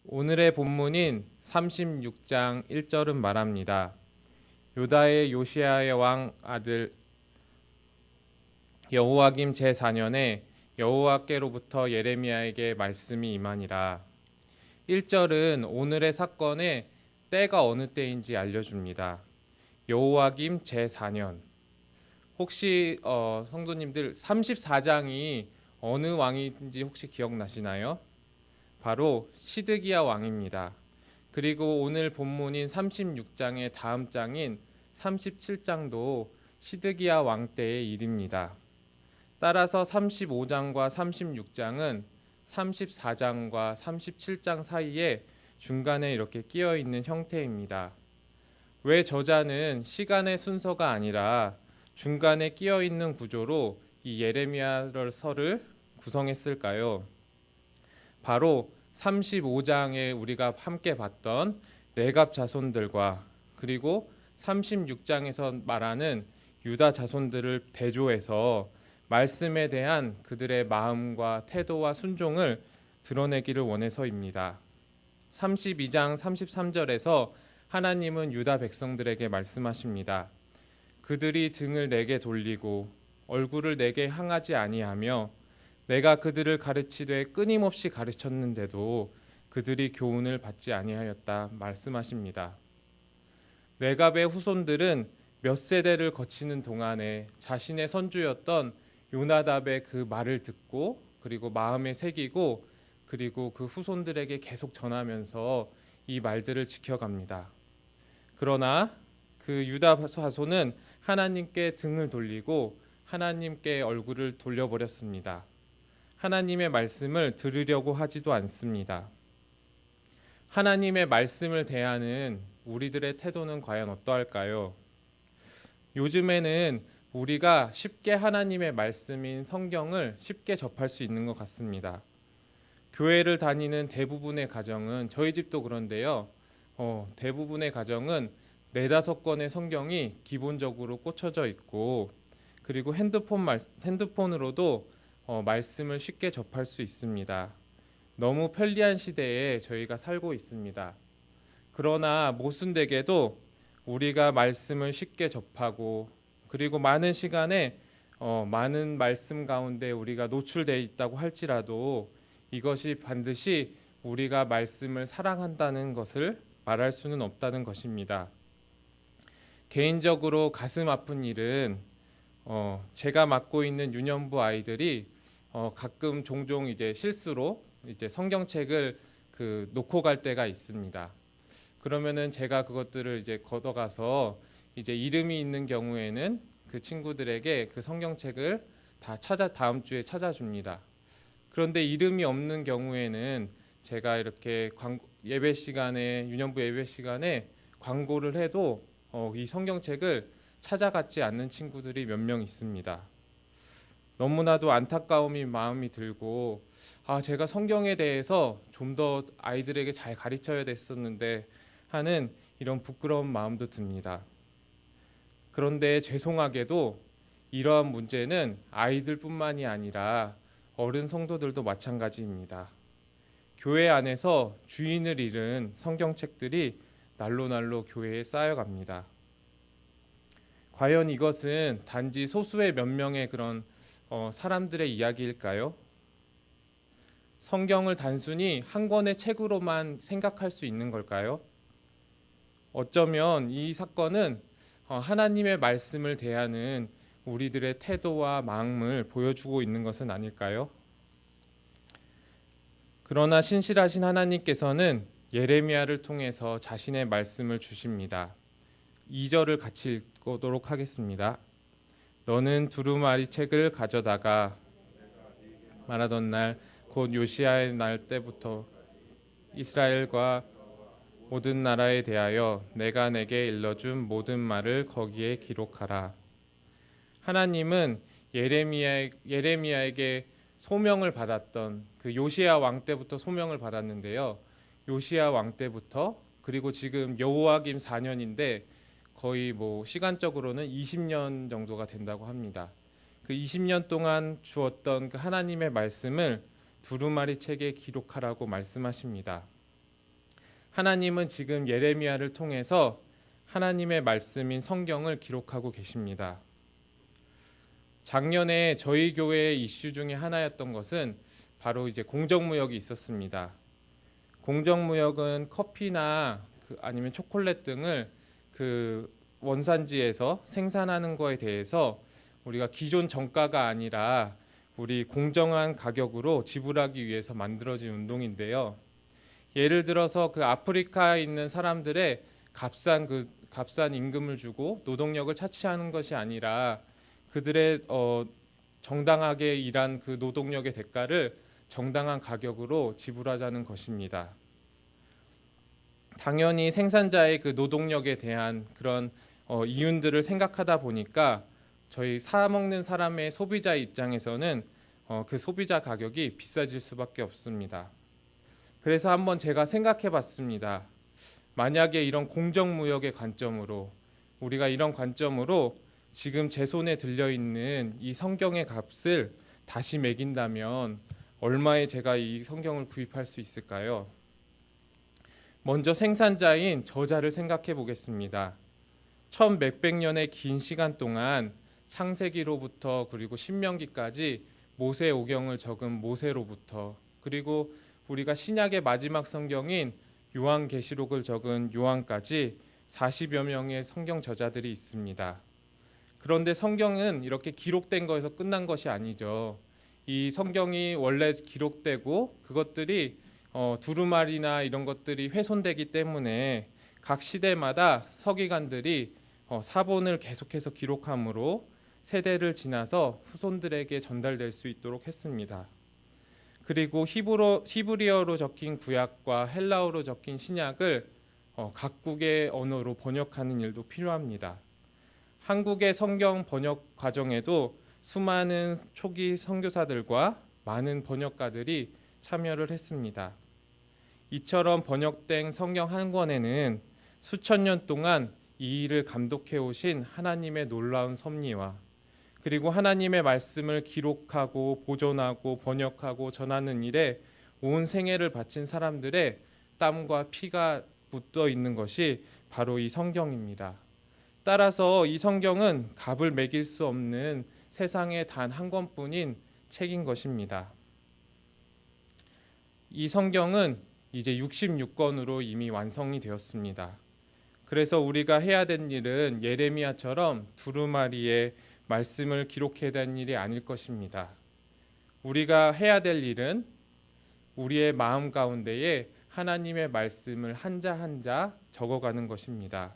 오늘의 본문인 36장 1절은 말합니다. 유다의 요시야의 왕 아들 여호야김 제4년에 여호와께로부터 예레미야에게 말씀이 임하니라. 1절은 오늘의 사건의 때가 어느 때인지 알려줍니다. 여호야김 제4년. 혹시 성도님들 34장이 어느 왕인지 혹시 기억나시나요? 바로 시드기야 왕입니다. 그리고 오늘 본문인 36장의 다음 장인 37장도 시드기야 왕 때의 일입니다. 따라서 35장과 36장은 34장과 37장 사이에 중간에 이렇게 끼어 있는 형태입니다. 왜 저자는 시간의 순서가 아니라 중간에 끼어 있는 구조로 이 예레미야서를 구성했을까요? 바로 35장에 우리가 함께 봤던 레갑 자손들과 그리고 36장에서 말하는 유다 자손들을 대조해서 말씀에 대한 그들의 마음과 태도와 순종을 드러내기를 원해서입니다. 32장 33절에서 하나님은 유다 백성들에게 말씀하십니다. 그들이 등을 내게 돌리고 얼굴을 내게 향하지 아니하며 내가 그들을 가르치되 끊임없이 가르쳤는데도 그들이 교훈을 받지 아니하였다 말씀하십니다. 레갑의 후손들은 몇 세대를 거치는 동안에 자신의 선조였던 요나답의 그 말을 듣고 그리고 마음에 새기고 그리고 그 후손들에게 계속 전하면서 이 말들을 지켜갑니다. 그러나 그 유다 자손은 하나님께 등을 돌리고 하나님께 얼굴을 돌려버렸습니다. 하나님의 말씀을 들으려고 하지도 않습니다. 하나님의 말씀을 대하는 우리들의 태도는 과연 어떠할까요? 요즘에는 우리가 쉽게 하나님의 말씀인 성경을 쉽게 접할 수 있는 것 같습니다. 교회를 다니는 대부분의 가정은 저희 집도 그런데요. 대부분의 가정은 4-5권의 성경이 기본적으로 꽂혀져 있고 그리고 핸드폰으로도 말씀을 쉽게 접할 수 있습니다. 너무 편리한 시대에 저희가 살고 있습니다. 그러나 모순되게도 우리가 말씀을 쉽게 접하고 그리고 많은 시간에 많은 말씀 가운데 우리가 노출되어 있다고 할지라도 이것이 반드시 우리가 말씀을 사랑한다는 것을 말할 수는 없다는 것입니다. 개인적으로 가슴 아픈 일은 제가 맡고 있는 유년부 아이들이 가끔 종종 이제 실수로 이제 성경책을 놓고 갈 때가 있습니다. 그러면은 제가 그것들을 이제 걷어가서 이제 이름이 있는 경우에는 그 친구들에게 그 성경책을 다음 주에 찾아줍니다. 그런데 이름이 없는 경우에는 제가 이렇게 예배 시간에 유년부 예배 시간에 광고를 해도 이 성경책을 찾아가지 않는 친구들이 몇 명 있습니다. 너무나도 안타까움이 마음이 들고 제가 성경에 대해서 좀 더 아이들에게 잘 가르쳐야 됐었는데 하는 이런 부끄러운 마음도 듭니다. 그런데 죄송하게도 이러한 문제는 아이들뿐만이 아니라 어른 성도들도 마찬가지입니다. 교회 안에서 주인을 잃은 성경책들이 날로 교회에 쌓여갑니다. 과연 이것은 단지 소수의 몇 명의 그런 사람들의 이야기일까요? 성경을 단순히 한 권의 책으로만 생각할 수 있는 걸까요? 어쩌면 이 사건은 하나님의 말씀을 대하는 우리들의 태도와 마음을 보여주고 있는 것은 아닐까요? 그러나 신실하신 하나님께서는 예레미야를 통해서 자신의 말씀을 주십니다. 2절을 같이 읽도록 하겠습니다. 너는 두루마리 책을 가져다가 말하던 날 곧 요시야의 날 때부터 이스라엘과 모든 나라에 대하여 내가 내게 일러준 모든 말을 거기에 기록하라. 하나님은 예레미야에게 소명을 받았던 그 요시야 왕 때부터 소명을 받았는데요. 요시야 왕 때부터 그리고 지금 여호야김 4년인데 거의 시간적으로는 20년 정도가 된다고 합니다. 그 20년 동안 주었던 그 하나님의 말씀을 두루마리 책에 기록하라고 말씀하십니다. 하나님은 지금 예레미야를 통해서 하나님의 말씀인 성경을 기록하고 계십니다. 작년에 저희 교회의 이슈 중에 하나였던 것은 바로 이제 공정무역이 있었습니다. 공정무역은 커피나 아니면 초콜릿 등을 그 원산지에서 생산하는 거에 대해서 우리가 기존 정가가 아니라 우리 공정한 가격으로 지불하기 위해서 만들어진 운동인데요. 예를 들어서 그 아프리카에 있는 사람들의 값싼 임금을 주고 노동력을 차치하는 것이 아니라 그들의 정당하게 일한 그 노동력의 대가를 정당한 가격으로 지불하자는 것입니다. 당연히 생산자의 그 노동력에 대한 그런 이윤들을 생각하다 보니까 저희 사 먹는 사람의 소비자 입장에서는 그 소비자 가격이 비싸질 수밖에 없습니다. 그래서 한번 제가 생각해 봤습니다. 만약에 이런 공정무역의 관점으로 우리가 이런 관점으로 지금 제 손에 들려있는 이 성경의 값을 다시 매긴다면 얼마에 제가 이 성경을 구입할 수 있을까요? 먼저 생산자인 저자를 생각해 보겠습니다. 천 몇백 년의 긴 시간 동안 창세기로부터 그리고 신명기까지 모세오경을 적은 모세로부터 그리고 우리가 신약의 마지막 성경인 요한계시록을 적은 요한까지 40여 명의 성경 저자들이 있습니다. 그런데 성경은 이렇게 기록된 거에서 끝난 것이 아니죠. 이 성경이 원래 기록되고 그것들이 두루마리나 이런 것들이 훼손되기 때문에 각 시대마다 서기관들이 사본을 계속해서 기록함으로 세대를 지나서 후손들에게 전달될 수 있도록 했습니다. 그리고 히브리어로 적힌 구약과 헬라어로 적힌 신약을 각국의 언어로 번역하는 일도 필요합니다. 한국의 성경 번역 과정에도 수많은 초기 선교사들과 많은 번역가들이 참여를 했습니다. 이처럼 번역된 성경 한 권에는 수천 년 동안 이 일을 감독해 오신 하나님의 놀라운 섭리와 그리고 하나님의 말씀을 기록하고 보존하고 번역하고 전하는 일에 온 생애를 바친 사람들의 땀과 피가 묻어 있는 것이 바로 이 성경입니다. 따라서 이 성경은 값을 매길 수 없는 세상에 단 한 권뿐인 책인 것입니다. 이 성경은 이제 66권으로 이미 완성이 되었습니다. 그래서 우리가 해야 될 일은 예레미야처럼 두루마리에 말씀을 기록해야 될 일이 아닐 것입니다. 우리가 해야 될 일은 우리의 마음 가운데에 하나님의 말씀을 한자 한자 적어가는 것입니다.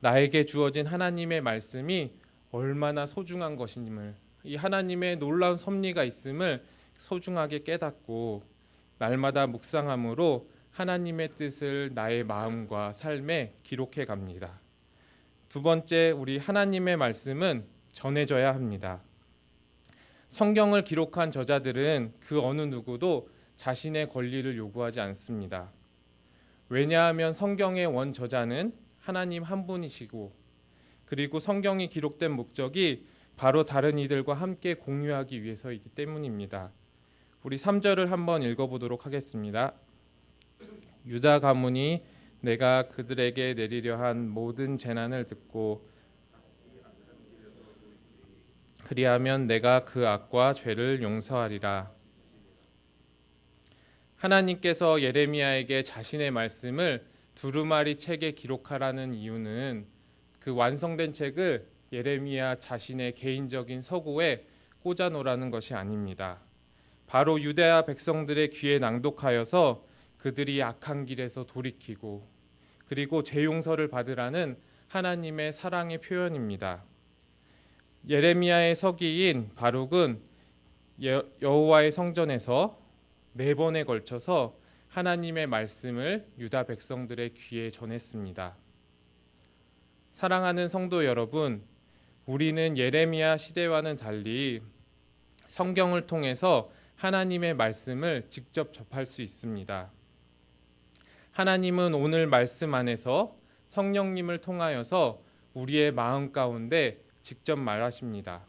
나에게 주어진 하나님의 말씀이 얼마나 소중한 것임을, 이 하나님의 놀라운 섭리가 있음을 소중하게 깨닫고 날마다 묵상함으로 하나님의 뜻을 나의 마음과 삶에 기록해 갑니다. 두 번째, 우리 하나님의 말씀은 전해져야 합니다. 성경을 기록한 저자들은 그 어느 누구도 자신의 권리를 요구하지 않습니다. 왜냐하면 성경의 원저자는 하나님 한 분이시고 그리고 성경이 기록된 목적이 바로 다른 이들과 함께 공유하기 위해서이기 때문입니다. 우리 3절을 한번 읽어보도록 하겠습니다. 유다 가문이 내가 그들에게 내리려 한 모든 재난을 듣고 그리하면 내가 그 악과 죄를 용서하리라. 하나님께서 예레미야에게 자신의 말씀을 두루마리 책에 기록하라는 이유는 그 완성된 책을 예레미야 자신의 개인적인 서고에 꽂아놓으라는 것이 아닙니다. 바로 유대아 백성들의 귀에 낭독하여서 그들이 악한 길에서 돌이키고 그리고 죄 용서를 받으라는 하나님의 사랑의 표현입니다. 예레미야의 서기인 바룩은 여호와의 성전에서 4번에 걸쳐서 하나님의 말씀을 유다 백성들의 귀에 전했습니다. 사랑하는 성도 여러분, 우리는 예레미야 시대와는 달리 성경을 통해서 하나님의 말씀을 직접 접할 수 있습니다. 하나님은 오늘 말씀 안에서 성령님을 통하여서 우리의 마음 가운데 직접 말하십니다.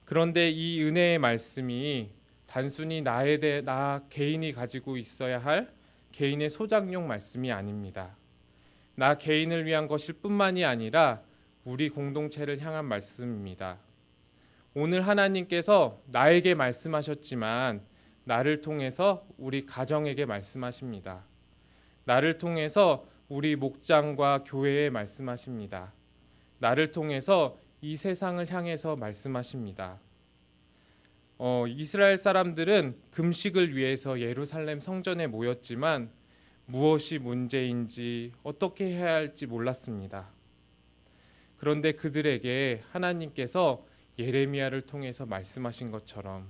그런데 이 은혜의 말씀이 단순히 나 개인이 가지고 있어야 할 개인의 소장용 말씀이 아닙니다. 나 개인을 위한 것일 뿐만이 아니라 우리 공동체를 향한 말씀입니다. 오늘 하나님께서 나에게 말씀하셨지만 나를 통해서 우리 가정에게 말씀하십니다. 나를 통해서 우리 목장과 교회에 말씀하십니다. 나를 통해서 이 세상을 향해서 말씀하십니다. 이스라엘 사람들은 금식을 위해서 예루살렘 성전에 모였지만 무엇이 문제인지 어떻게 해야 할지 몰랐습니다. 그런데 그들에게 하나님께서 예레미야를 통해서 말씀하신 것처럼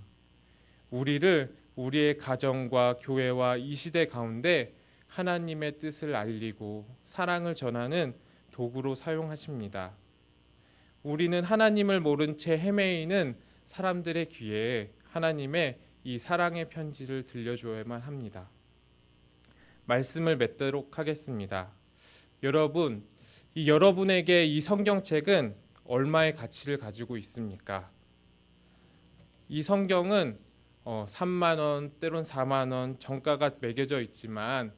우리를 우리의 가정과 교회와 이 시대 가운데 하나님의 뜻을 알리고 사랑을 전하는 도구로 사용하십니다. 우리는 하나님을 모른 채 헤매이는 사람들의 귀에 하나님의 이 사랑의 편지를 들려줘야만 합니다. 말씀을 맺도록 하겠습니다. 여러분, 여러분에게 이 성경책은 얼마의 가치를 가지고 있습니까? 이 성경은 3만 원, 때론 4만 원 정가가 매겨져 있지만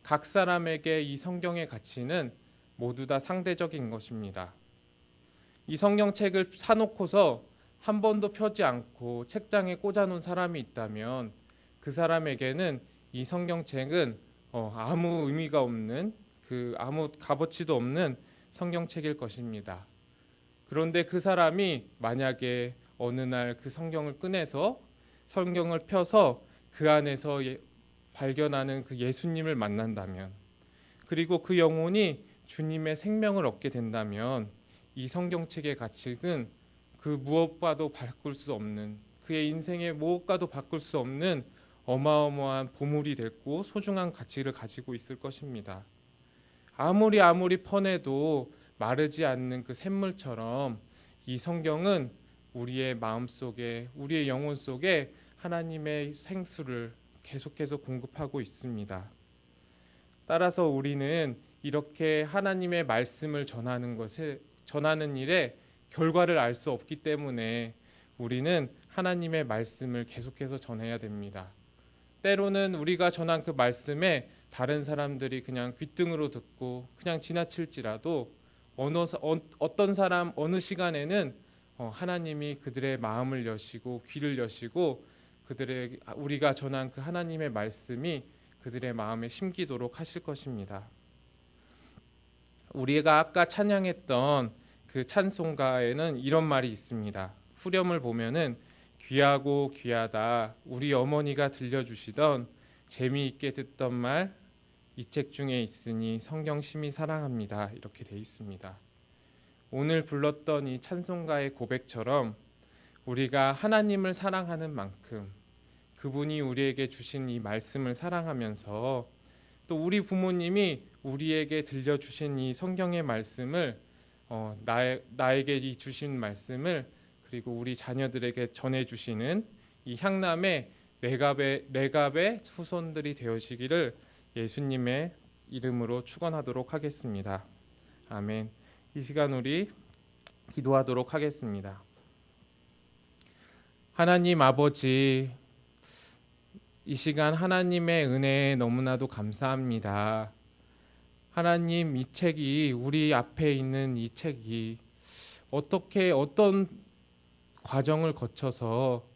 각 사람에게 이 성경의 가치는 모두 다 상대적인 것입니다. 이 성경책을 사놓고서 한 번도 펴지 않고 책장에 꽂아놓은 사람이 있다면 그 사람에게는 이 성경책은 아무 의미가 없는 아무 값어치도 없는 성경책일 것입니다. 그런데 그 사람이 만약에 어느 날 그 성경을 꺼내서 성경을 펴서 그 안에서 발견하는 그 예수님을 만난다면, 그리고 그 영혼이 주님의 생명을 얻게 된다면 이 성경책의 가치는 그 무엇과도 바꿀 수 없는, 그의 인생의 무엇과도 바꿀 수 없는 어마어마한 보물이 됐고 소중한 가치를 가지고 있을 것입니다. 아무리 퍼내도 마르지 않는 그 샘물처럼 이 성경은 우리의 마음속에, 우리의 영혼 속에 하나님의 생수를 계속해서 공급하고 있습니다. 따라서 우리는 이렇게 하나님의 말씀을 전하는 일에 결과를 알 수 없기 때문에 우리는 하나님의 말씀을 계속해서 전해야 됩니다. 때로는 우리가 전한 그 말씀에 다른 사람들이 그냥 귓등으로 듣고 그냥 지나칠지라도 어떤 사람 어느 시간에는 하나님이 그들의 마음을 여시고 귀를 여시고 우리가 전한 그 하나님의 말씀이 그들의 마음에 심기도록 하실 것입니다. 우리가 아까 찬양했던 그 찬송가에는 이런 말이 있습니다. 후렴을 보면은 귀하고 귀하다 우리 어머니가 들려주시던 재미있게 듣던 말 이 책 중에 있으니 성경 심히 사랑합니다. 이렇게 돼 있습니다. 오늘 불렀던 이 찬송가의 고백처럼 우리가 하나님을 사랑하는 만큼 그분이 우리에게 주신 이 말씀을 사랑하면서 또 우리 부모님이 우리에게 들려주신 이 성경의 말씀을 나에게 이 주신 말씀을 그리고 우리 자녀들에게 전해주시는 이 향남의 매갑의 후손들이 되어지기를 예수님의 이름으로 축원하도록 하겠습니다. 아멘. 이 시간 우리 기도하도록 하겠습니다. 하나님 아버지, 이 시간 하나님의 은혜에 너무나도 감사합니다. 하나님, 이 책이 우리 앞에 있는 이 책이 어떤 과정을 거쳐서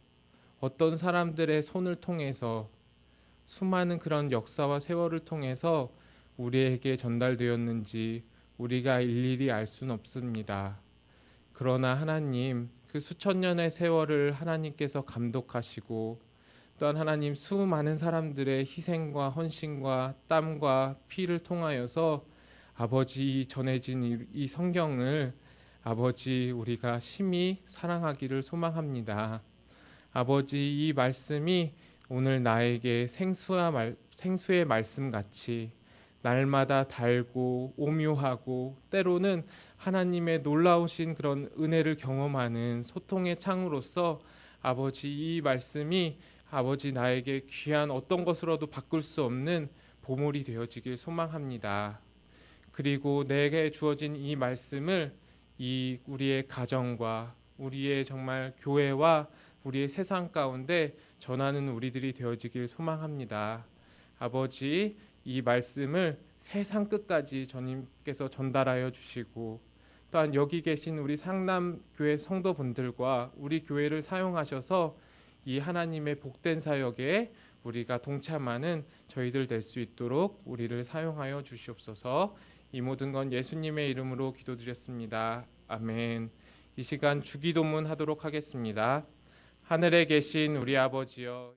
어떤 사람들의 손을 통해서 수많은 그런 역사와 세월을 통해서 우리에게 전달되었는지 우리가 일일이 알 수는 없습니다. 그러나 하나님, 그 수천 년의 세월을 하나님께서 감독하시고 또한 하나님 수많은 사람들의 희생과 헌신과 땀과 피를 통하여서 아버지 전해진 이 성경을 아버지 우리가 심히 사랑하기를 소망합니다. 아버지, 이 말씀이 오늘 나에게 생수의 말씀같이 날마다 달고 오묘하고 때로는 하나님의 놀라우신 그런 은혜를 경험하는 소통의 창으로서 아버지, 이 말씀이 아버지 나에게 귀한 어떤 것으로도 바꿀 수 없는 보물이 되어지길 소망합니다. 그리고 내게 주어진 이 말씀을 우리의 가정과 우리의 정말 교회와 우리의 세상 가운데 전하는 우리들이 되어지길 소망합니다. 아버지, 이 말씀을 세상 끝까지 주님께서 전달하여 주시고 또한 여기 계신 우리 상남교회 성도분들과 우리 교회를 사용하셔서 이 하나님의 복된 사역에 우리가 동참하는 저희들 될 수 있도록 우리를 사용하여 주시옵소서. 이 모든 건 예수님의 이름으로 기도드렸습니다. 아멘. 이 시간 주기도문 하도록 하겠습니다. 하늘에 계신 우리 아버지여